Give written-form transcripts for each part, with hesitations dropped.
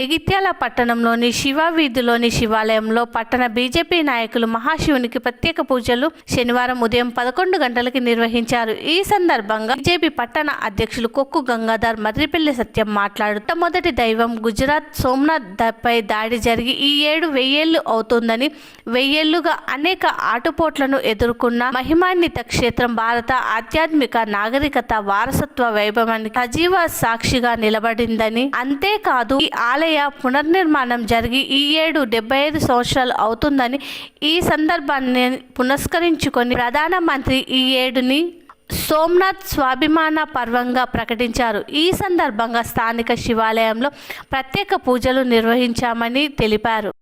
జగిత్యాల పట్టణంలోని శివ వీధిలోని శివాలయంలో పట్టణ బీజేపీ నాయకులు మహాశివునికి ప్రత్యేక పూజలు శనివారం ఉదయం 11 గంటలకి నిర్వహించారు. ఈ సందర్భంగా బీజేపీ పట్టణ అధ్యక్షులు కొక్కు గంగాధర్ మర్రిపల్లి సత్యం మాట్లాడుతూ మొదటి దైవం గుజరాత్ సోమనాథ్ పై దాడి జరిగి ఈ ఏడు 1000 ఏళ్లు అవుతుందని, 1000 ఏళ్లుగా అనేక ఆటుపోట్లను ఎదుర్కొన్న మహిమాన్విత క్షేత్రం భారత ఆధ్యాత్మిక నాగరికత వారసత్వ వైభవానికి సజీవ సాక్షిగా నిలబడిందని, అంతేకాదు ఈ ఆలయ పునర్నిర్మాణం జరిగి ఈ ఏడు 75 సంవత్సరాలు అవుతుందని, ఈ సందర్భాన్ని పురస్కరించుకొని ప్రధానమంత్రి ఈ ఏడుని సోమనాథ్ స్వాభిమాన పర్వంగా ప్రకటించారు. ఈ సందర్భంగా స్థానిక శివాలయంలో ప్రత్యేక పూజలు నిర్వహించామని తెలిపారు.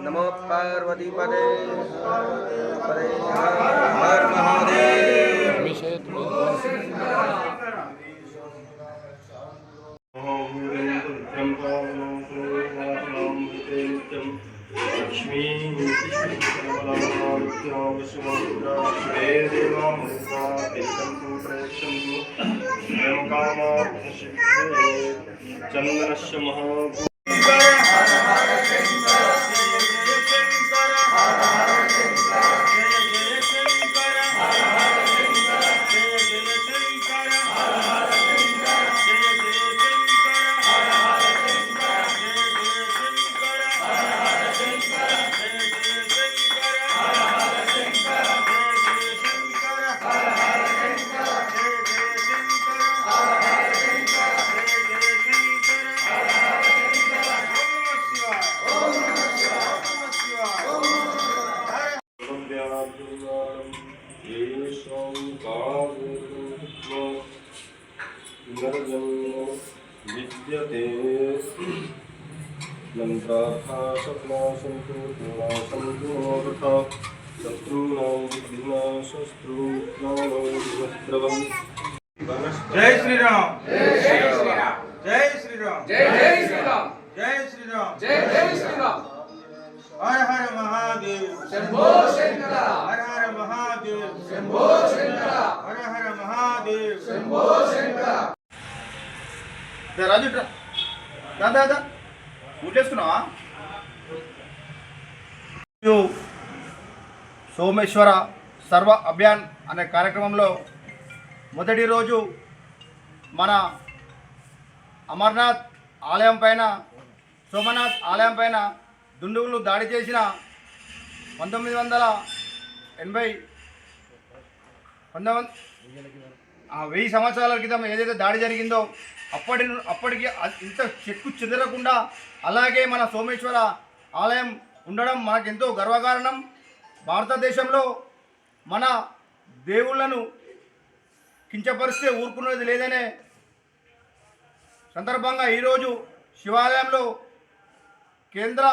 नमो पार्वती पदे पदे हर महादेव। लक्ष्मी चंदनस्य महा विद्यते जय श्री राम, जय श्री राम, जय श्री राम, जय श्री राम, जय श्री राम, जय श्री राम। हर हर महादेव शंभो शंकर, हर हर महादेव शंभो शंकर, हर हर महादेव शंभो शंकर। రాజు దాదా ఊటేసుకున్నావా? సోమేశ్వర సర్వ అభియాన్ అనే కార్యక్రమంలో మొదటి రోజు మన అమర్నాథ్ ఆలయం పైన, సోమనాథ్ ఆలయం పైన దుండుగులు దాడి చేసిన 1000 సంవత్సరాల క్రితం ఏదైతే దాడి జరిగిందో అప్పటికి ఇంత చెక్కు చెదరకుండా అలాగే మన సోమేశ్వర ఆలయం ఉండడం మనకెంతో గర్వకారణం. భారతదేశంలో మన దేవుళ్లను కించపరిస్తే ఊరుకునేది లేదనే సందర్భంగా ఈరోజు శివాలయంలో కేంద్ర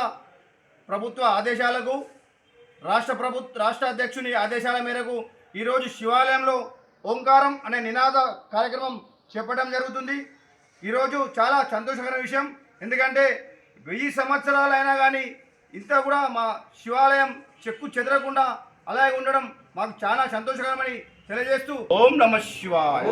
ప్రభుత్వ ఆదేశాలకు, రాష్ట్ర అధ్యక్షుని ఆదేశాల మేరకు ఈరోజు శివాలయంలో ఓంకారం అనే నినాద కార్యక్రమం చేపట్టడం జరుగుతుంది. ఈరోజు చాలా సంతోషకరమైన విషయం. ఎందుకంటే 1000 సంవత్సరాలైనా కానీ ఇంత కూడా మా శివాలయం చెక్కు చెదరకుండా అలాగే ఉండడం మాకు చాలా సంతోషకరమని తెలియజేస్తూ ఓం నమః శివాయ.